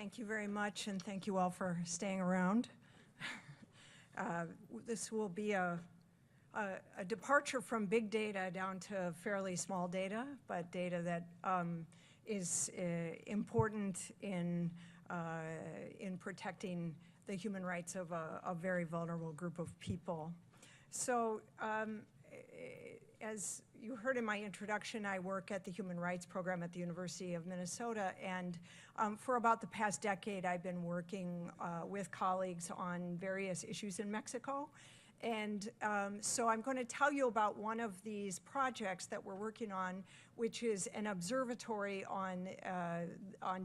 Thank you very much, and thank you all for staying around. This will be a departure from big data down to fairly small data, but data that is important in protecting the human rights of a very vulnerable group of people. So as you heard in my introduction, I work at the Human Rights Program at the University of Minnesota, and for about the past decade, I've been working with colleagues on various issues in Mexico. And so I'm going to tell you about one of these projects that we're working on, which is an observatory on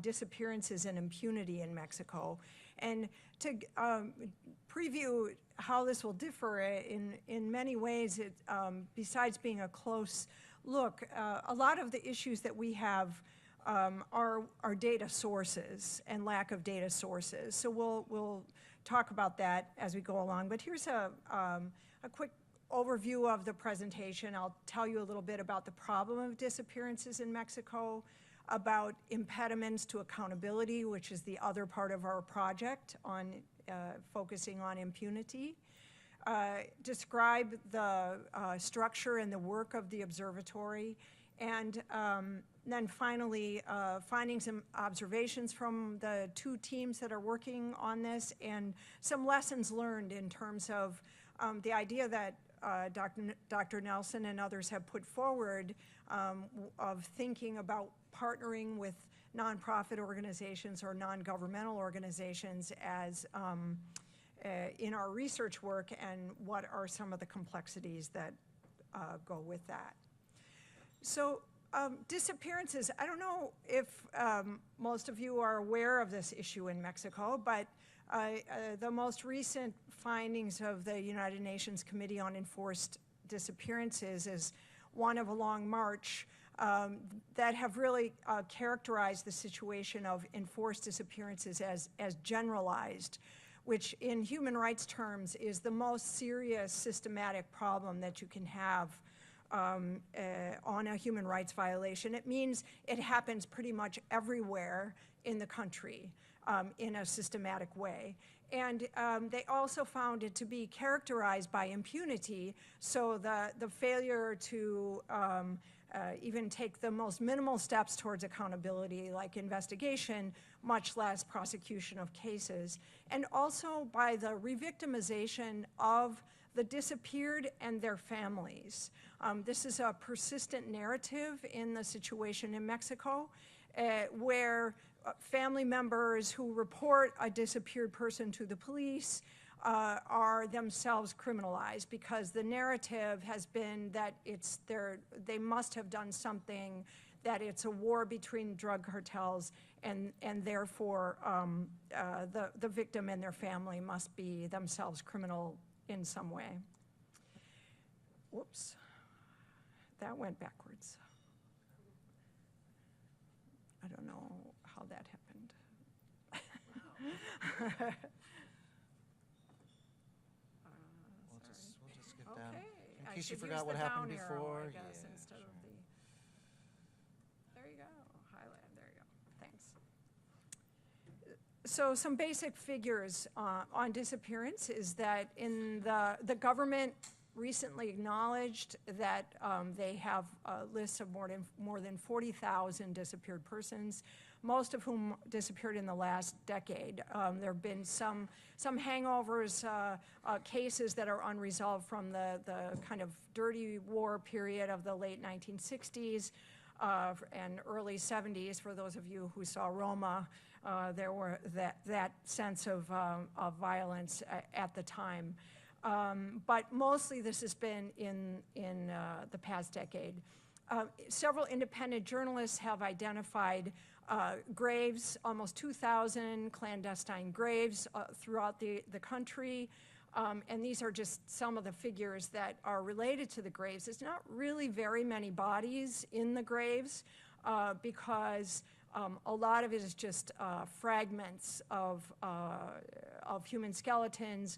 disappearances and impunity in Mexico. And to preview how this will differ in many ways, besides being a close look, a lot of the issues that we have are data sources and lack of data sources. So we'll talk about that as we go along. But here's a quick overview of the presentation. I'll tell you a little bit about the problem of disappearances in Mexico, about impediments to accountability, which is the other part of our project on focusing on impunity, describe the structure and the work of the observatory, and then finally, findings and observations from the two teams that are working on this, and some lessons learned in terms of the idea that Dr. Nelson and others have put forward of thinking about partnering with nonprofit organizations or non-governmental organizations as in our research work, and what are some of the complexities that go with that. So disappearances, I don't know if most of you are aware of this issue in Mexico, but the most recent findings of the United Nations Committee on Enforced Disappearances is one of a long march that have really characterized the situation of enforced disappearances as generalized, which in human rights terms is the most serious systematic problem that you can have on a human rights violation. It means it happens pretty much everywhere in the country in a systematic way. And they also found it to be characterized by impunity, so the failure to even take the most minimal steps towards accountability, like investigation, much less prosecution of cases, and also by the re-victimization of the disappeared and their families. This is a persistent narrative in the situation in Mexico, where family members who report a disappeared person to the police are themselves criminalized, because the narrative has been that they must have done something, that it's a war between drug cartels, and therefore the victim and their family must be themselves criminal in some way. Whoops, that went backwards. I don't know how that happened. We'll just skip down. Okay. In case you forgot what happened before. I guess, yeah, instead sure. of the. There you go. Highlight. There you go. Thanks. So some basic figures on disappearance is that in the government recently acknowledged that they have lists of more than 40,000 disappeared persons, most of whom disappeared in the last decade. There have been some hangovers, cases that are unresolved from the kind of dirty war period of the late 1960s and early 70s. For those of you who saw Roma, there were that sense of violence at the time. But mostly this has been in the past decade. Several independent journalists have identified graves, almost 2,000 clandestine graves throughout the country. And these are just some of the figures that are related to the graves. There's not really very many bodies in the graves because a lot of it is just fragments of human skeletons.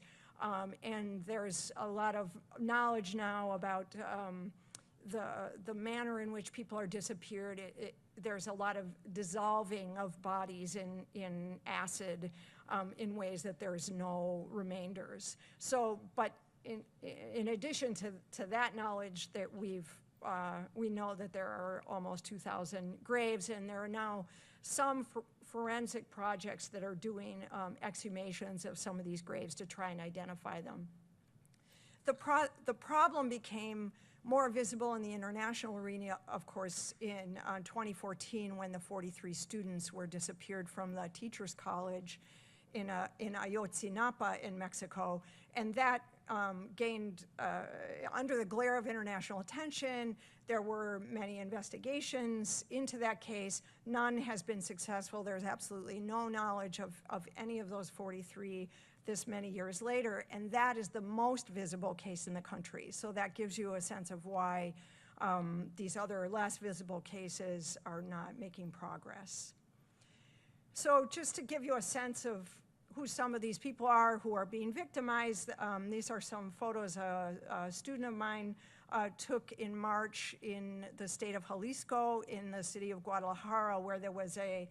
And there's a lot of knowledge now about the manner in which people are disappeared. there's a lot of dissolving of bodies in acid in ways that there's no remainders. So, but in addition to that knowledge that we know that there are almost 2,000 graves, and there are now some forensic projects that are doing exhumations of some of these graves to try and identify them. The problem became more visible in the international arena, of course, in 2014 when the 43 students were disappeared from the Teachers College in Ayotzinapa in Mexico, and that gained, under the glare of international attention, there were many investigations into that case. None has been successful. There's absolutely no knowledge of any of those 43 this many years later, and that is the most visible case in the country. So that gives you a sense of why these other less visible cases are not making progress. So just to give you a sense of who some of these people are who are being victimized, these are some photos a student of mine took in March in the state of Jalisco, in the city of Guadalajara, where there was a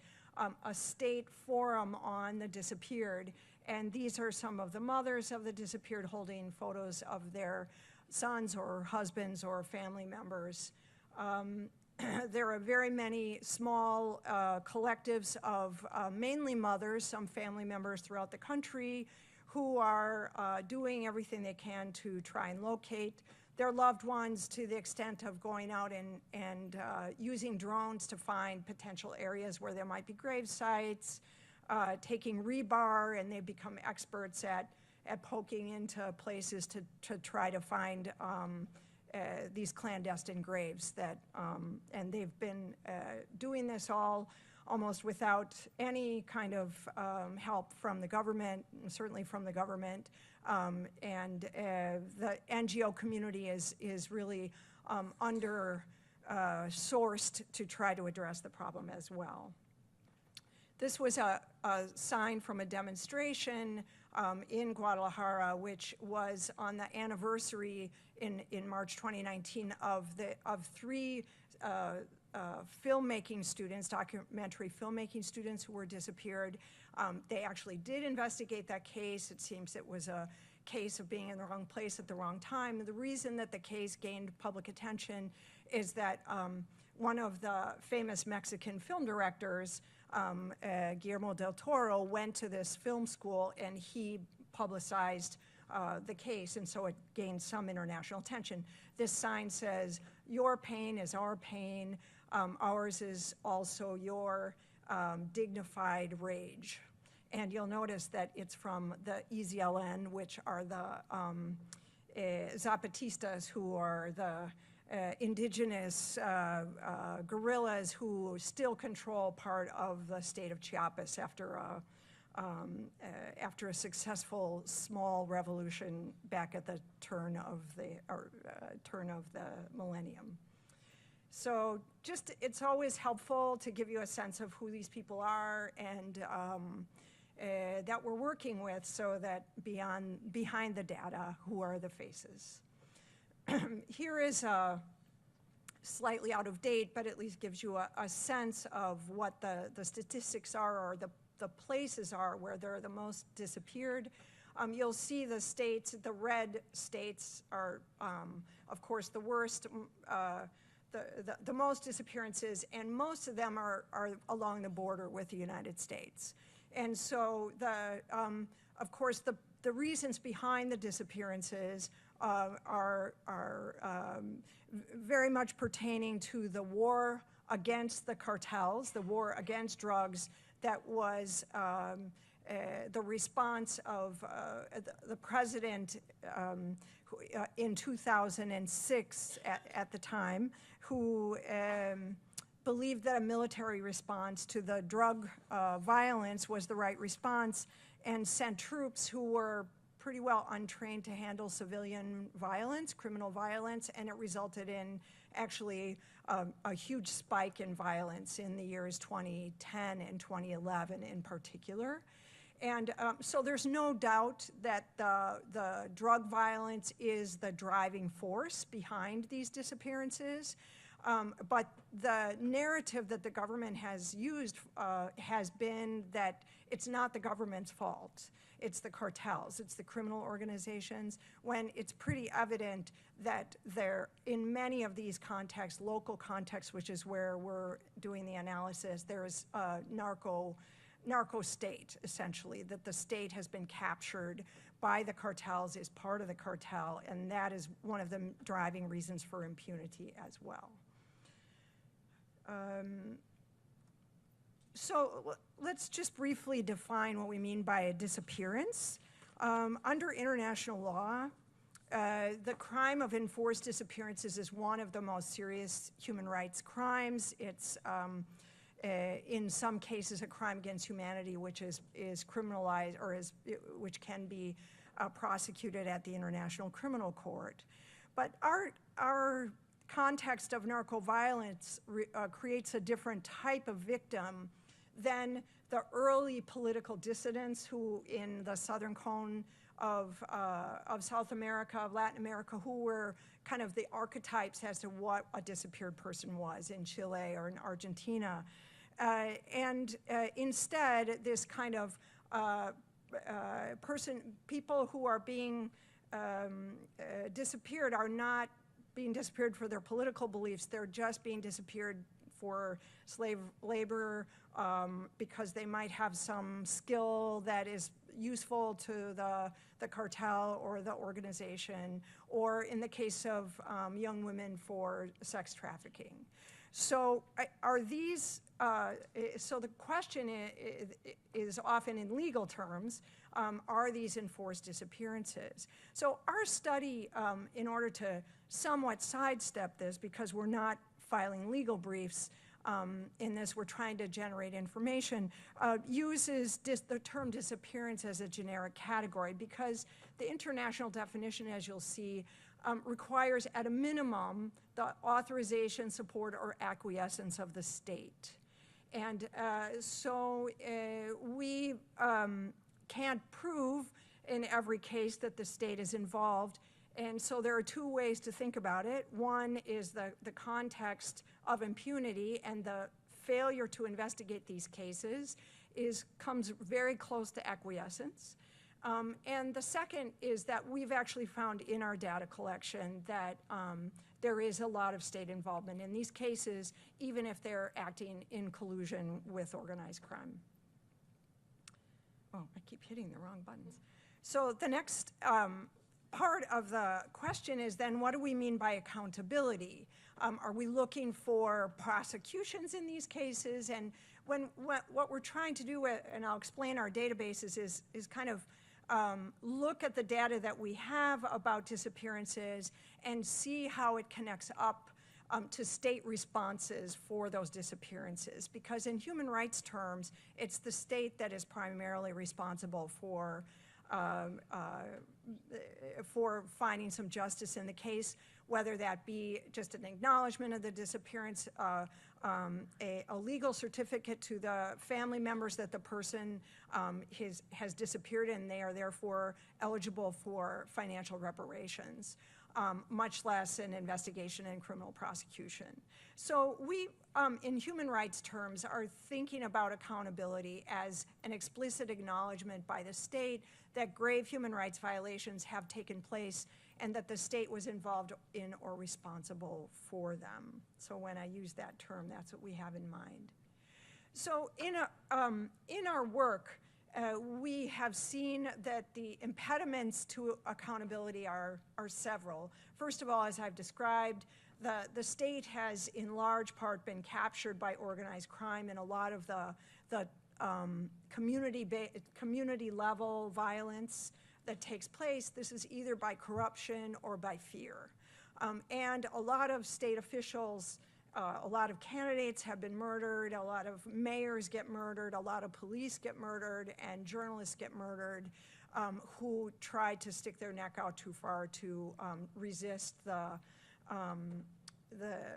state forum on the disappeared. And these are some of the mothers of the disappeared holding photos of their sons or husbands or family members. There are very many small collectives of mainly mothers, some family members throughout the country, who are doing everything they can to try and locate their loved ones, to the extent of going out and using drones to find potential areas where there might be grave sites, taking rebar, and they've become experts at poking into places to try to find these clandestine graves that, and they've been doing this all almost without any kind of help from the government, certainly from the government, and the NGO community is really under-sourced to try to address the problem as well. This was a sign from a demonstration in Guadalajara, which was on the anniversary in March 2019 of three filmmaking students, documentary filmmaking students who were disappeared. They actually did investigate that case. It seems it was a case of being in the wrong place at the wrong time. The reason that the case gained public attention is that one of the famous Mexican film directors, Guillermo del Toro, went to this film school and he publicized the case, and so it gained some international attention. This sign says, "Your pain is our pain, ours is also your dignified rage." And you'll notice that it's from the EZLN, which are the Zapatistas, who are the indigenous guerrillas who still control part of the state of Chiapas after a successful small revolution back at the turn of the millennium. So just, it's always helpful to give you a sense of who these people are and that we're working with, so that behind the data, who are the faces. Here is a slightly out of date, but at least gives you a sense of what the statistics are, or the places are where they're the most disappeared. You'll see the states, the red states are, of course, the worst, the most disappearances, and most of them are along the border with the United States. And so, of course, the reasons behind the disappearances are very much pertaining to the war against the cartels, the war against drugs, that was the response of the president in 2006 at the time, who believed that a military response to the drug violence was the right response, and sent troops who were pretty well untrained to handle civilian violence, criminal violence, and it resulted in actually a huge spike in violence in the years 2010 and 2011 in particular. And so there's no doubt that the drug violence is the driving force behind these disappearances. But the narrative that the government has used has been that it's not the government's fault. It's the cartels, it's the criminal organizations, when it's pretty evident that in many of these contexts, local contexts, which is where we're doing the analysis, there is a narco state, essentially, that the state has been captured by the cartels, is part of the cartel, and that is one of the driving reasons for impunity as well. So let's just briefly define what we mean by a disappearance. Under international law, the crime of enforced disappearances is one of the most serious human rights crimes. It's in some cases a crime against humanity, which is criminalized, or which can be prosecuted at the International Criminal Court. But our context of narco violence creates a different type of victim than the early political dissidents who, in the southern cone of South America, of Latin America, who were kind of the archetypes as to what a disappeared person was in Chile or in Argentina. Instead, this kind of people who are being disappeared are not being disappeared for their political beliefs. They're just being disappeared for slave labor because they might have some skill that is useful to the cartel or the organization, or in the case of young women, for sex trafficking. So are these, so the question is often in legal terms, are these enforced disappearances? So our study, in order to somewhat sidestep this, because we're not filing legal briefs in this, we're trying to generate information, uses the term disappearance as a generic category, because the international definition, as you'll see, requires at a minimum the authorization, support, or acquiescence of the state. And so we can't prove in every case that the state is involved. And so there are two ways to think about it. One is the context of impunity, and the failure to investigate these cases comes very close to acquiescence. And the second is that we've actually found in our data collection that there is a lot of state involvement in these cases, even if they're acting in collusion with organized crime. Oh, I keep hitting the wrong buttons. So the next part of the question is then, what do we mean by accountability? Are we looking for prosecutions in these cases? And what we're trying to do, and I'll explain our databases, is kind of look at the data that we have about disappearances and see how it connects up to state responses for those disappearances. Because in human rights terms, it's the state that is primarily responsible for finding some justice in the case, whether that be just an acknowledgement of the disappearance, a legal certificate to the family members that the person has disappeared and they are therefore eligible for financial reparations, much less an investigation and criminal prosecution. So we, in human rights terms, are thinking about accountability as an explicit acknowledgement by the state that grave human rights violations have taken place and that the state was involved in or responsible for them. So when I use that term, that's what we have in mind. So in our work, we have seen that the impediments to accountability are several. First of all, as I've described, the state has in large part been captured by organized crime, and a lot of the community level violence that takes place, this is either by corruption or by fear. And a lot of state officials, a lot of candidates have been murdered, a lot of mayors get murdered, a lot of police get murdered, and journalists get murdered who try to stick their neck out too far to resist the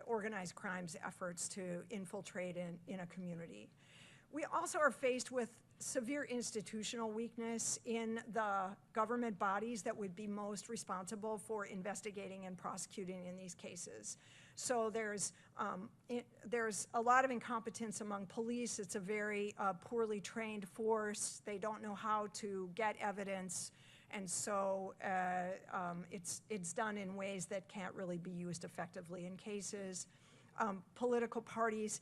organized crime's efforts to infiltrate in a community. We also are faced with severe institutional weakness in the government bodies that would be most responsible for investigating and prosecuting in these cases. So there's a lot of incompetence among police. It's a very poorly trained force. They don't know how to get evidence, and so it's done in ways that can't really be used effectively in cases. Political parties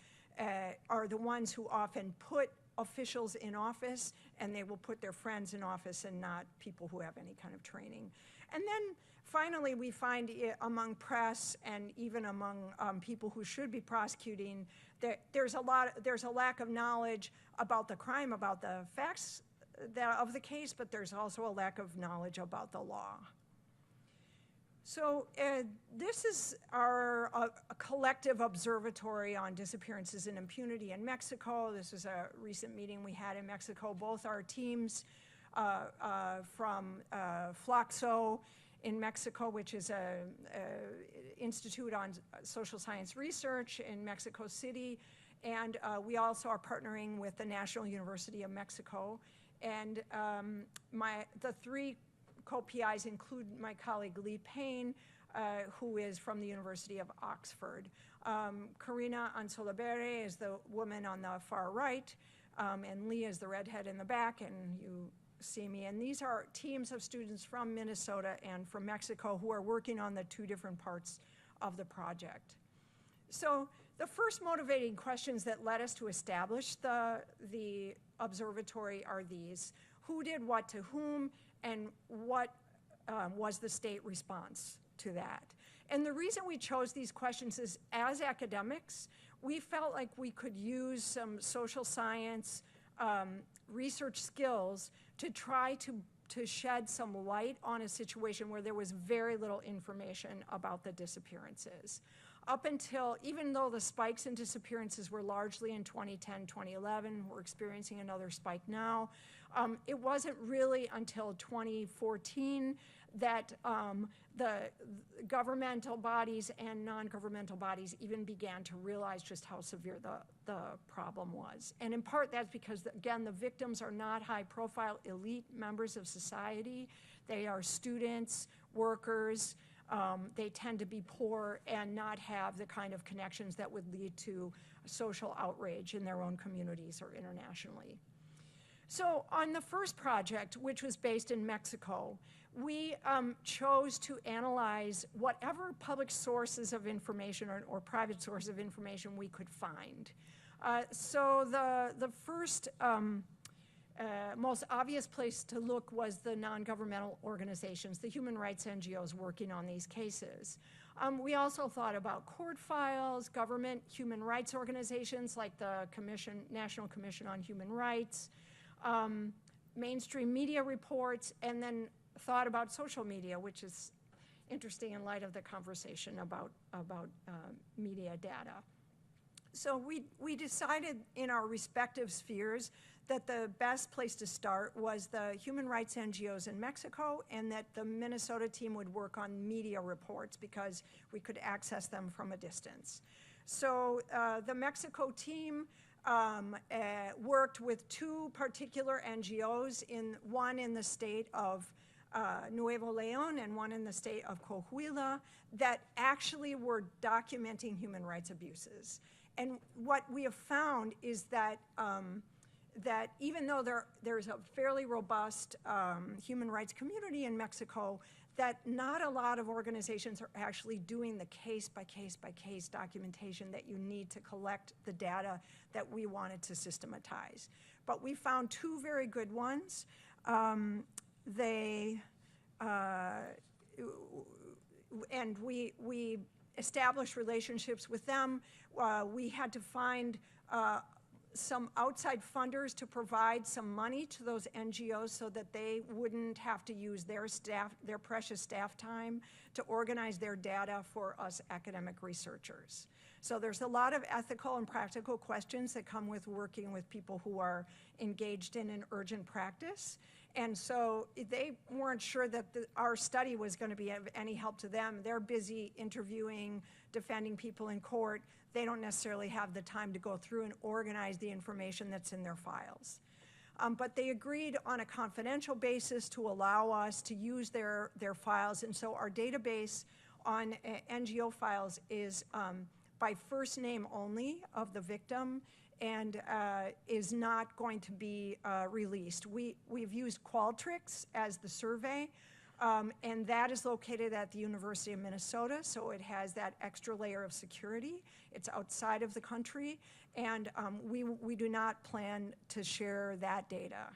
are the ones who often put officials in office, and they will put their friends in office and not people who have any kind of training. And then finally, we find among press and even among people who should be prosecuting that there's a lack of knowledge about the crime, about the facts of the case, but there's also a lack of knowledge about the law. So this is our collective observatory on disappearances and impunity in Mexico. This is a recent meeting we had in Mexico. Both our teams from Flaxo in Mexico, which is an institute on social science research in Mexico City, and we also are partnering with the National University of Mexico. And the three co-PIs include my colleague Lee Payne, who is from the University of Oxford. Karina Ansolabere is the woman on the far right, and Lee is the redhead in the back, and you see me. And these are teams of students from Minnesota and from Mexico who are working on the two different parts of the project. So the first motivating questions that led us to establish the observatory are these: who did what to whom, and what was the state response to that? And the reason we chose these questions is, as academics, we felt like we could use some social science research skills to try to shed some light on a situation where there was very little information about the disappearances. Up until, even though the spikes in disappearances were largely in 2010, 2011, we're experiencing another spike now, it wasn't really until 2014 that the governmental bodies and non-governmental bodies even began to realize just how severe the problem was. And in part that's because, again, the victims are not high-profile elite members of society. They are students, workers. They tend to be poor and not have the kind of connections that would lead to social outrage in their own communities or internationally. So on the first project, which was based in Mexico, we chose to analyze whatever public sources of information or private sources of information we could find. So the first most obvious place to look was the non-governmental organizations, the human rights NGOs working on these cases. We also thought about court files, government human rights organizations like the National Commission on Human Rights, mainstream media reports, and then thought about social media, which is interesting in light of the conversation about media data. So we decided in our respective spheres that the best place to start was the human rights NGOs in Mexico, and that the Minnesota team would work on media reports because we could access them from a distance. So the Mexico team worked with two particular NGOs, one in the state of Nuevo León and one in the state of Coahuila, that actually were documenting human rights abuses. And what we have found is that that even though there's a fairly robust human rights community in Mexico, that not a lot of organizations are actually doing the case-by-case documentation that you need to collect the data that we wanted to systematize. But we found two very good ones. And we established relationships with them. We had to find some outside funders to provide some money to those NGOs so that they wouldn't have to use their precious staff time to organize their data for us academic researchers. So there's a lot of ethical and practical questions that come with working with people who are engaged in an urgent practice. And so they weren't sure that our study was going to be of any help to them. They're busy interviewing, defending people in court. They don't necessarily have the time to go through and organize the information that's in their files. But they agreed on a confidential basis to allow us to use their files. And so our database on NGO files is by first name only of the victim, and is not going to be released. We've used Qualtrics as the survey, and that is located at the University of Minnesota, so it has that extra layer of security. It's outside of the country, and we do not plan to share that data.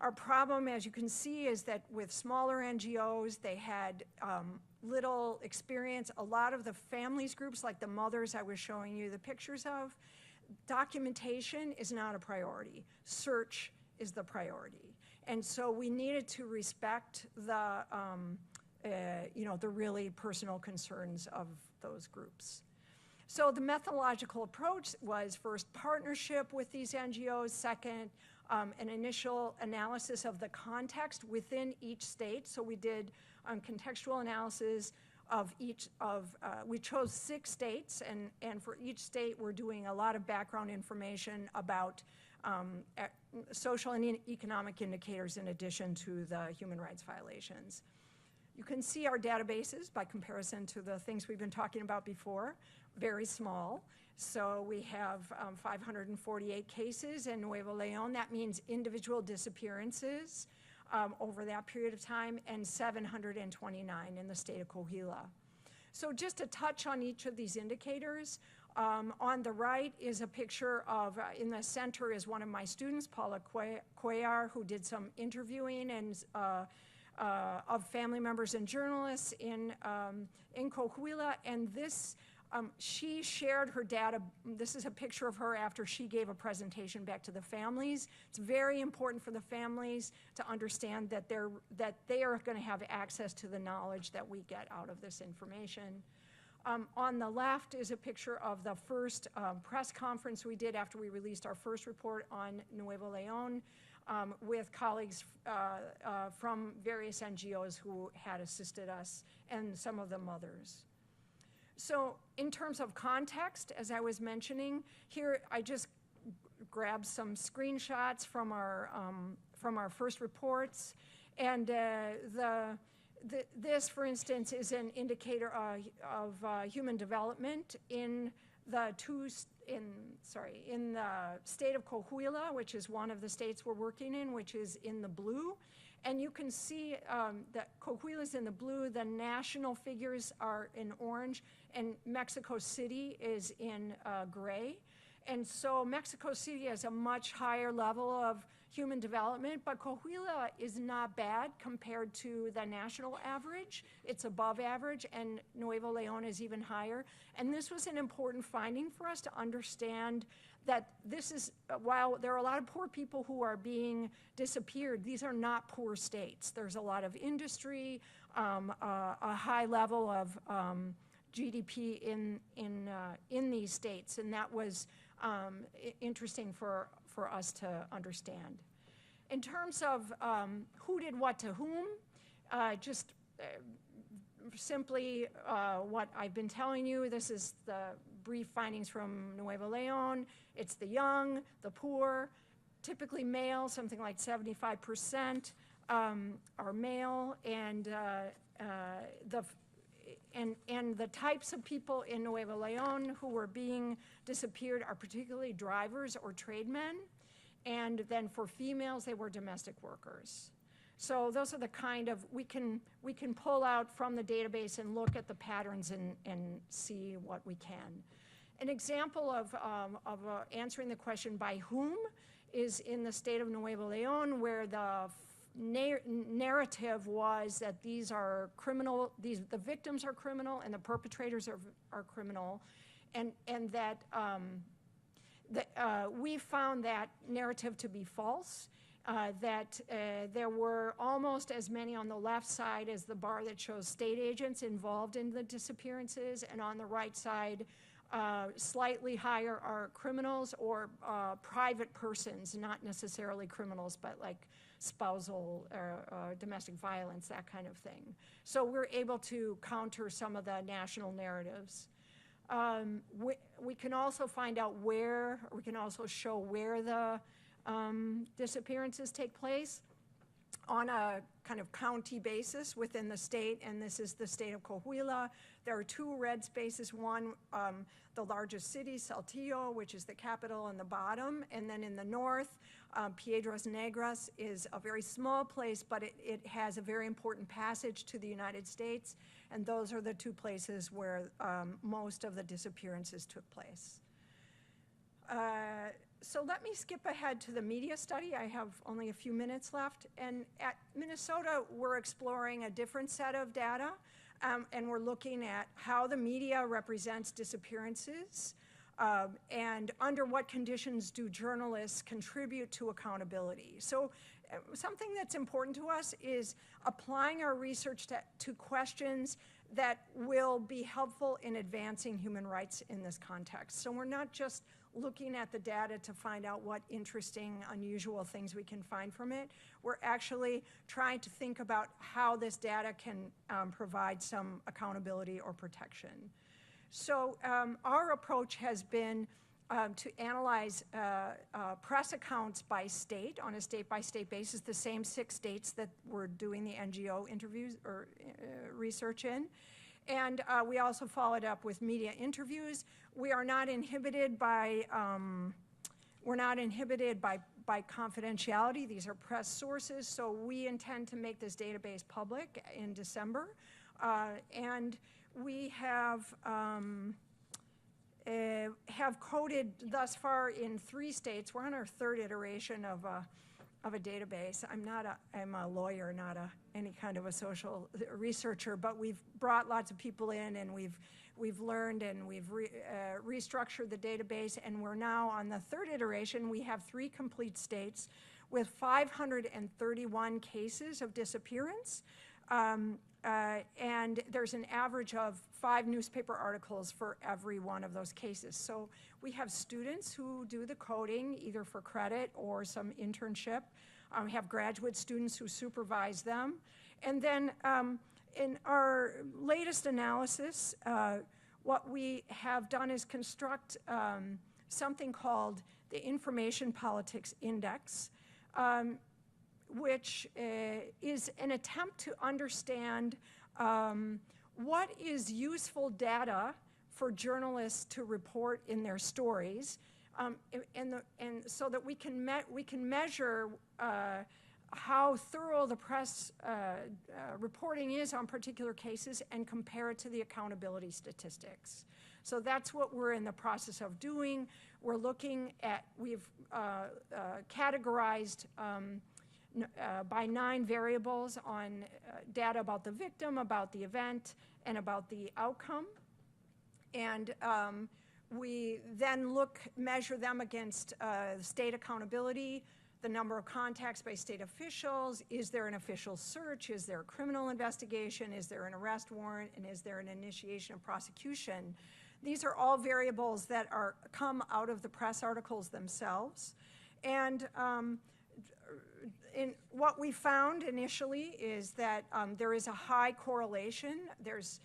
Our problem, as you can see, is that with smaller NGOs, they had little experience. A lot of the families groups, like the mothers I was showing you the pictures of, documentation is not a priority. Search is the priority. And so we needed to respect the, the really personal concerns of those groups. So the methodological approach was first partnership with these NGOs, second, an initial analysis of the context within each state. So we did contextual analysis of we chose 6 states, and for each state we're doing a lot of background information about social and economic indicators in addition to the human rights violations. You can see our databases by comparison to the things we've been talking about before, very small. So we have 548 cases in Nuevo León. That means individual disappearances over that period of time, and 729 in the state of Coahuila. So just to touch on each of these indicators, on the right is a picture of, in the center is one of my students, Paula Cuellar, who did some interviewing and of family members and journalists in Coahuila, and this, she shared her data. This is a picture of her after she gave a presentation back to the families. It's very important for the families to understand that they are going to have access to the knowledge that we get out of this information. On the left is a picture of the first press conference we did after we released our first report on Nuevo León, with colleagues from various NGOs who had assisted us, and some of the mothers. So in terms of context, as I was mentioning, here I just grabbed some screenshots from our first reports, and this, for instance, is an indicator of human development in the state of Coahuila, which is one of the states we're working in, which is in the blue. And you can see that Coahuila is in the blue, the national figures are in orange, and Mexico City is in gray. And so Mexico City has a much higher level of human development, but Coahuila is not bad compared to the national average. It's above average, and Nuevo León is even higher. And this was an important finding for us to understand that this is, while there are a lot of poor people who are being disappeared, these are not poor states. There's a lot of industry, a high level of GDP in these states, and that was interesting for us to understand. In terms of who did what to whom, simply what I've been telling you, this is the brief findings from Nuevo León. It's the young, the poor, typically male, something like 75% are male, and the types of people in Nuevo León who were being disappeared are particularly drivers or tradesmen, and then for females, they were domestic workers. So those are the kind of, we can pull out from the database and look at the patterns and see what we can. An example of answering the question by whom is in the state of Nuevo León, where the narrative was that these are criminal, the victims are criminal and the perpetrators are criminal, and that we found that narrative to be false. That there were almost as many on the left side as the bar that shows state agents involved in the disappearances, and on the right side, slightly higher are criminals or private persons, not necessarily criminals, but like spousal or domestic violence, that kind of thing. So we're able to counter some of the national narratives. We can also find out where, we can also show where the disappearances take place on a kind of county basis within the state, and this is the state of Coahuila. There are 2 red spaces, one, the largest city, Saltillo, which is the capital on the bottom, and then in the north, Piedras Negras is a very small place, but it has a very important passage to the United States, and those are the 2 places where most of the disappearances took place. So let me skip ahead to the media study. I have only a few minutes left. And at Minnesota, we're exploring a different set of data, and we're looking at how the media represents disappearances, and under what conditions do journalists contribute to accountability. So something that's important to us is applying our research to questions that will be helpful in advancing human rights in this context. So we're not just looking at the data to find out what interesting, unusual things we can find from it. We're actually trying to think about how this data can provide some accountability or protection. So our approach has been to analyze press accounts by state on a state-by-state basis, the same 6 states that we're doing the NGO interviews or research in. And we also followed up with media interviews. We are not inhibited by confidentiality. These are press sources, so we intend to make this database public in December. And we have coded thus far in 3 states. We're on our 3rd iteration of a database. I'm a lawyer, not any kind of a social researcher, but we've brought lots of people in, and we've learned, and we've restructured the database, and we're now on the 3rd iteration. We have 3 complete states with 531 cases of disappearance, and there's an average of 5 newspaper articles for every one of those cases. So we have students who do the coding, either for credit or some internship. We have graduate students who supervise them. And then in our latest analysis, what we have done is construct something called the Information Politics Index, which is an attempt to understand what is useful data for journalists to report in their stories, and so that we can measure how thorough the press reporting is on particular cases and compare it to the accountability statistics. So that's what we're in the process of doing. We're looking at, we've categorized by 9 variables on data about the victim, about the event, and about the outcome. And we then measure them against state accountability, the number of contacts by state officials, is there an official search, is there a criminal investigation, is there an arrest warrant, and is there an initiation of prosecution. These are all variables that come out of the press articles themselves. And what we found initially is that there is a high correlation. There's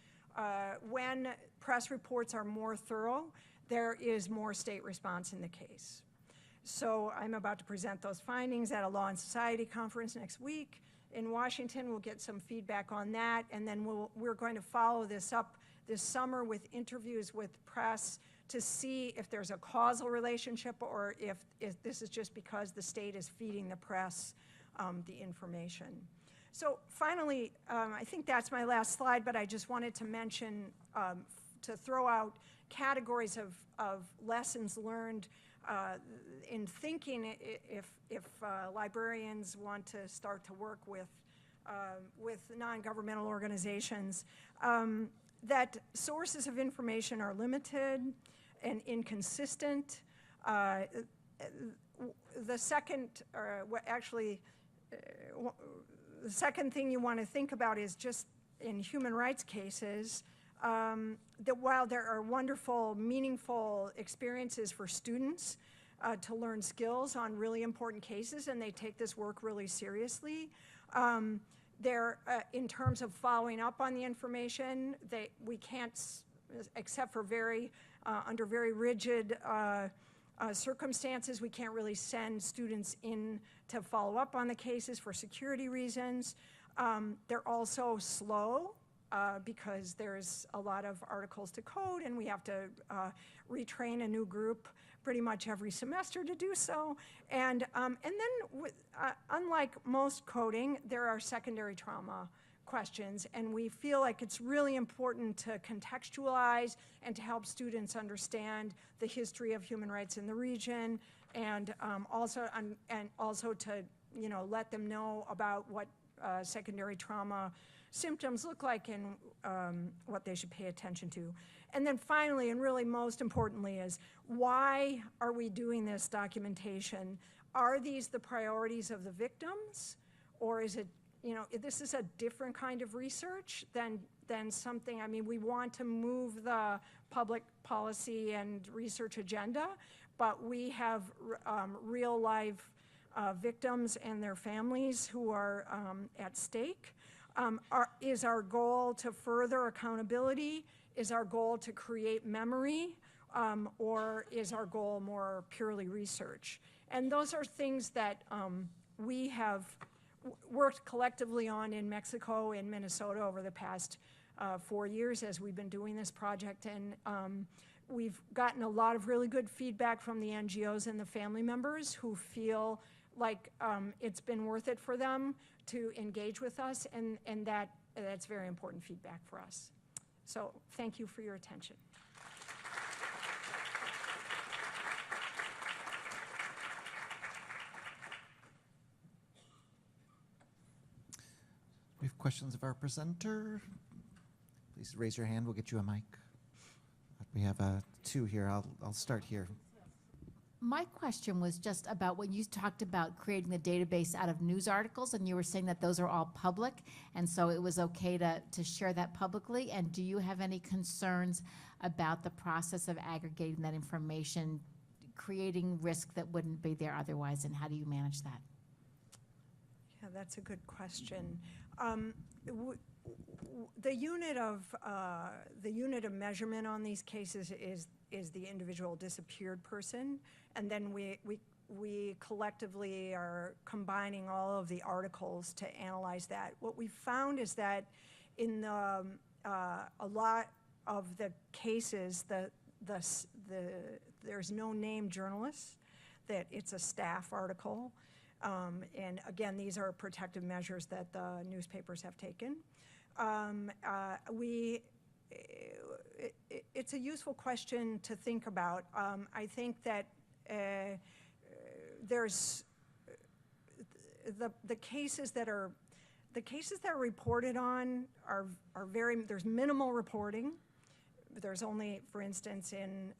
when press reports are more thorough, there is more state response in the case. So I'm about to present those findings at a Law and Society conference next week in Washington. We'll get some feedback on that, and then we're going to follow this up this summer with interviews with press to see if there's a causal relationship or if this is just because the state is feeding the press the information. So finally, I think that's my last slide, but I just wanted to mention, to throw out categories of lessons learned in thinking if librarians want to start to work with non-governmental organizations, that sources of information are limited and inconsistent. The second, the second thing you want to think about is just in human rights cases, that while there are wonderful, meaningful experiences for students to learn skills on really important cases, and they take this work really seriously, in terms of following up on the information, we can't, except for under very rigid circumstances. We can't really send students in to follow up on the cases for security reasons. They're also slow because there's a lot of articles to code, and we have to retrain a new group pretty much every semester to do so. And then, unlike most coding, there are secondary trauma questions, and we feel like it's really important to contextualize and to help students understand the history of human rights in the region, and also to let them know about what secondary trauma symptoms look like and what they should pay attention to. And then finally, and really most importantly, is why are we doing this documentation? Are these the priorities of the victims, or is it, this is a different kind of research than something, we want to move the public policy and research agenda, but we have real life victims and their families who are at stake. Is our goal to further accountability? Is our goal to create memory? Or is our goal more purely research? And those are things that we have worked collectively on in Mexico and Minnesota over the past 4 years as we've been doing this project. And we've gotten a lot of really good feedback from the NGOs and the family members who feel like it's been worth it for them to engage with us, and that's very important feedback for us. So thank you for your attention. We have questions of our presenter. Please raise your hand. We'll get you a mic. We have two here. I'll start here. My question was just about when you talked about creating the database out of news articles, and you were saying that those are all public, and so it was okay to share that publicly. And do you have any concerns about the process of aggregating that information, creating risk that wouldn't be there otherwise, and how do you manage that? Yeah, that's a good question. The unit of measurement on these cases is the individual disappeared person, and then we collectively are combining all of the articles to analyze that. What we found is that in a lot of the cases, there's no named journalists, that it's a staff article. And again, these are protective measures that the newspapers have taken. It's a useful question to think about. I think that there's the cases that are reported on are there's minimal reporting. There's only, for instance, in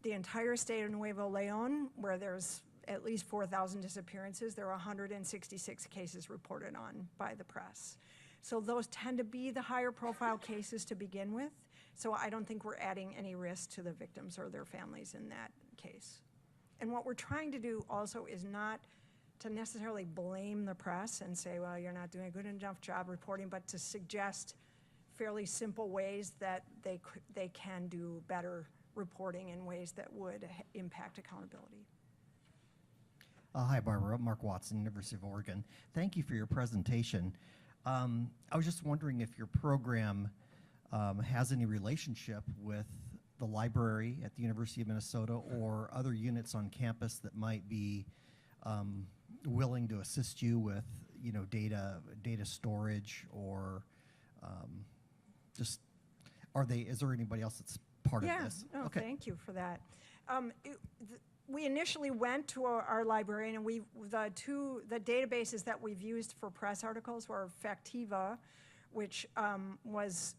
the entire state of Nuevo Leon, where there's at least 4,000 disappearances, there are 166 cases reported on by the press. So those tend to be the higher profile cases to begin with. So I don't think we're adding any risk to the victims or their families in that case. And what we're trying to do also is not to necessarily blame the press and say, well, you're not doing a good enough job reporting, but to suggest fairly simple ways that they can do better reporting in ways that would impact accountability. Hi, Barbara. Mark Watson, University of Oregon. Thank you for your presentation. I was just wondering if your program has any relationship with the library at the University of Minnesota or other units on campus that might be willing to assist you with, data storage, or is there anybody else that's part of this? Yeah, Okay. Thank you for that. We initially went to our librarian, and the databases that we've used for press articles were Factiva, which was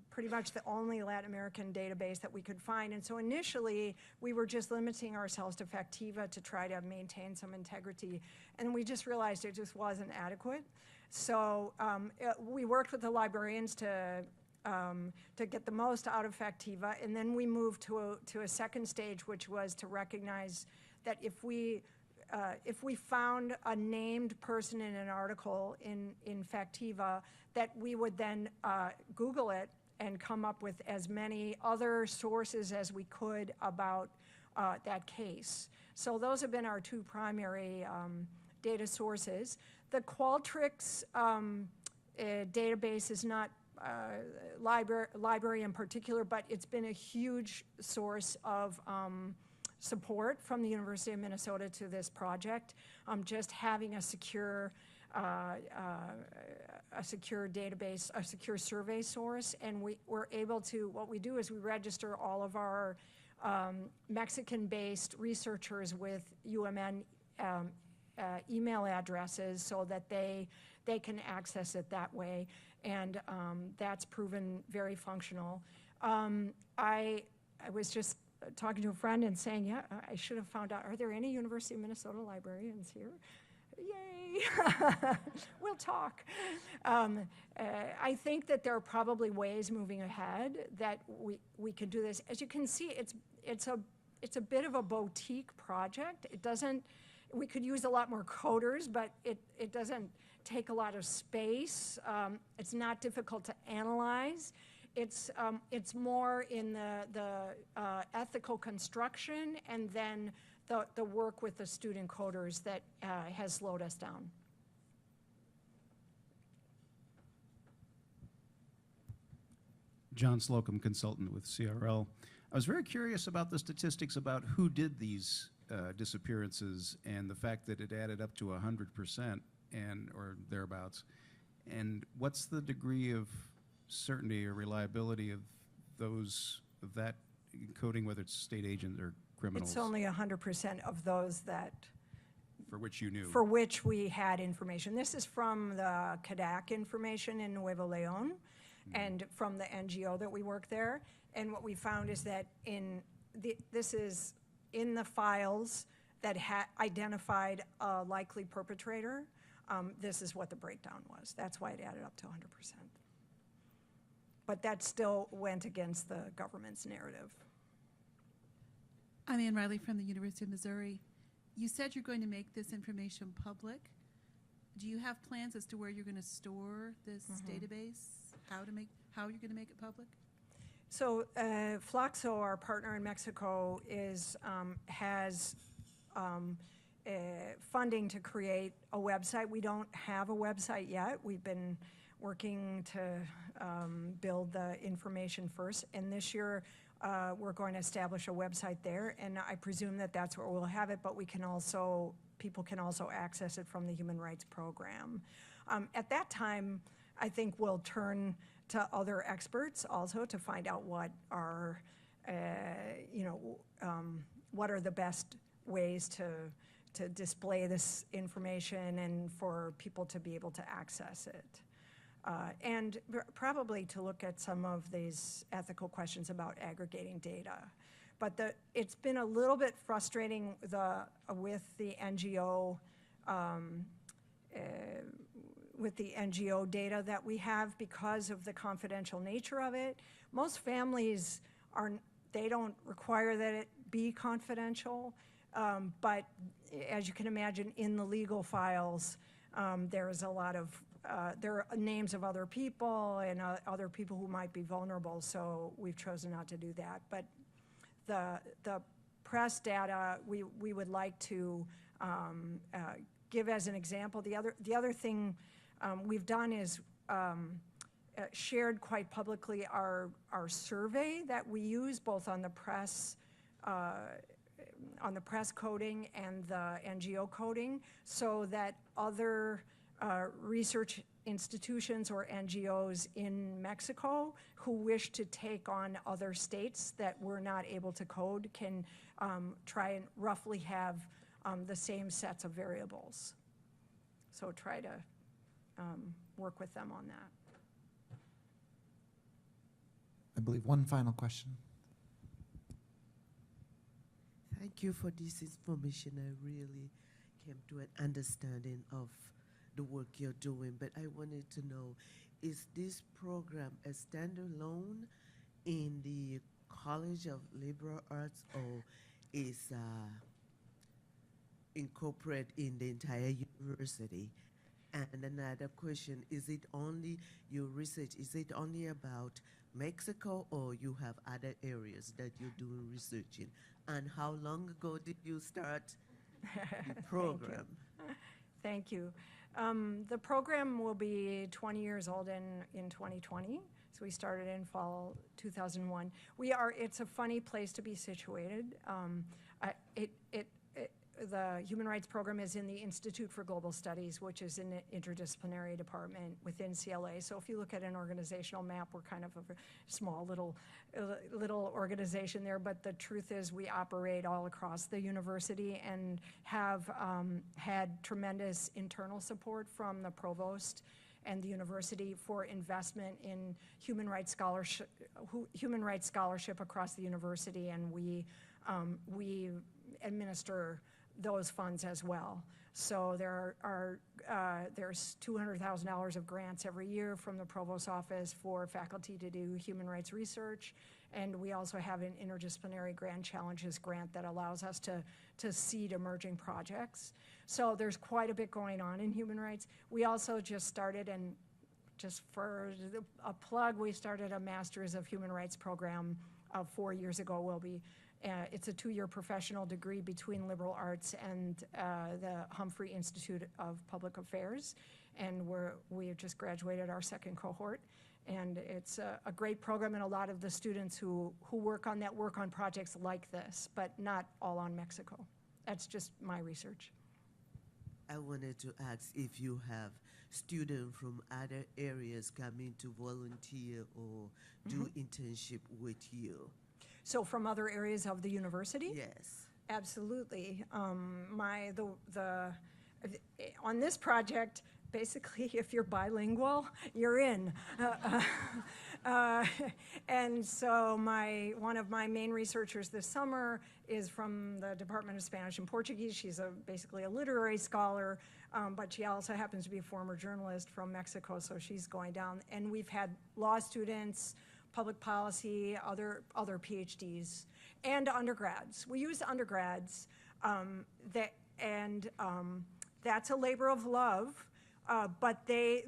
pretty much the only Latin American database that we could find. And so initially, we were just limiting ourselves to Factiva to try to maintain some integrity. And we just realized it just wasn't adequate. So we worked with the librarians to get the most out of Factiva, and then we moved to a second stage, which was to recognize that if we found a named person in an article in Factiva, that we would then Google it and come up with as many other sources as we could about that case. So those have been our two primary data sources. The Qualtrics database is not library in particular, but it's been a huge source of support from the University of Minnesota to this project. Just having a secure database, a secure survey source, and we're able to, what we do is we register all of our Mexican-based researchers with UMN email addresses so that they can access it that way, and that's proven very functional. I was just talking to a friend and saying, yeah, I should have found out, are there any University of Minnesota librarians here? Yay! We'll talk. I think that there are probably ways moving ahead that we can do this. As you can see, it's a bit of a boutique project. It doesn't. We could use a lot more coders, but it doesn't take a lot of space. It's not difficult to analyze. It's more in the ethical construction and then the work with the student coders that has slowed us down. John Slocum, consultant with CRL. I was very curious about the statistics about who did these disappearances and the fact that it added up to 100% or thereabouts. And what's the degree of certainty or reliability of that coding, whether it's state agent or criminals? It's only 100% of those that for which you knew. For which we had information. This is from the CADAC information in Nuevo Leon and from the NGO that we work there. And what we found is that this is in the files that identified a likely perpetrator. This is what the breakdown was. That's why it added up to 100%. But that still went against the government's narrative. I'm Ann Riley from the University of Missouri. You said you're going to make this information public. Do you have plans as to where you're going to store this database? How you're going to make it public? So Flaxo, our partner in Mexico, has funding to create a website. We don't have a website yet. We've been working to build the information first, and this year we're going to establish a website there, and I presume that that's where we'll have it, but people can also access it from the Human Rights Program. At that time, I think we'll turn to other experts also to find out what are the best ways to display this information and for people to be able to access it. And probably to look at some of these ethical questions about aggregating data. But it's been a little bit frustrating with the NGO data that we have because of the confidential nature of it. Most families they don't require that it be confidential, but as you can imagine, in the legal files, there is a lot of there are names of other people and other people who might be vulnerable, so we've chosen not to do that. But the press data we would like to give as an example. The other thing we've done is shared quite publicly our survey that we use both on the press coding and the NGO coding, so that other research institutions or NGOs in Mexico who wish to take on other states that we're not able to code can try and roughly have the same sets of variables. So try to work with them on that. I believe one final question. Thank you for this information. I really came to an understanding of the work you're doing, but I wanted to know, is this program a standalone in the College of Liberal Arts, or is incorporated in the entire university? And another question, is it only your research, is it only about Mexico, or you have other areas that you're doing research in? And how long ago did you start the program? Thank you. The program will be 20 years old in 2020. So we started in fall 2001. It's a funny place to be situated. The Human Rights Program is in the Institute for Global Studies, which is an interdisciplinary department within CLA. So if you look at an organizational map, we're kind of a small little organization there. But the truth is we operate all across the university and have had tremendous internal support from the provost and the university for investment in human rights scholarship across the university, and we administer those funds as well. So there's $200,000 of grants every year from the Provost's office for faculty to do human rights research, and we also have an interdisciplinary Grand Challenges grant that allows us to seed emerging projects. So there's quite a bit going on in human rights. We also just started, and just for a plug, we started a Masters of Human Rights program 4 years ago. It's a 2-year professional degree between liberal arts and the Humphrey Institute of Public Affairs, and we have just graduated our second cohort. And it's a great program, and a lot of the students who work on that work on projects like this, but not all on Mexico. That's just my research. I wanted to ask if you have students from other areas coming to volunteer or do internship with you. So from other areas of the university? Yes. Absolutely. On this project, basically, if you're bilingual, you're in. And so one of my main researchers this summer is from the Department of Spanish and Portuguese. She's basically a literary scholar, but she also happens to be a former journalist from Mexico, so she's going down. And we've had law students, public policy, other PhDs, and undergrads. We use undergrads, that's a labor of love, but they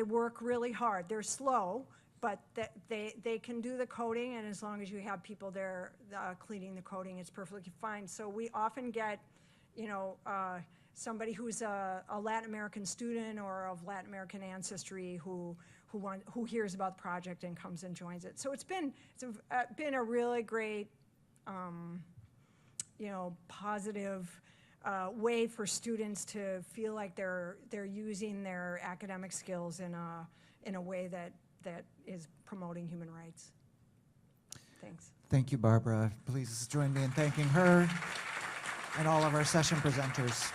work really hard. They're slow, but they can do the coding, and as long as you have people there cleaning the coding, it's perfectly fine. So we often get, somebody who's a Latin American student or of Latin American ancestry who hears about the project and comes and joins it. So it's been a really great, positive way for students to feel like they're using their academic skills in a way that is promoting human rights. Thanks. Thank you, Barbara. Please join me in thanking her and all of our session presenters.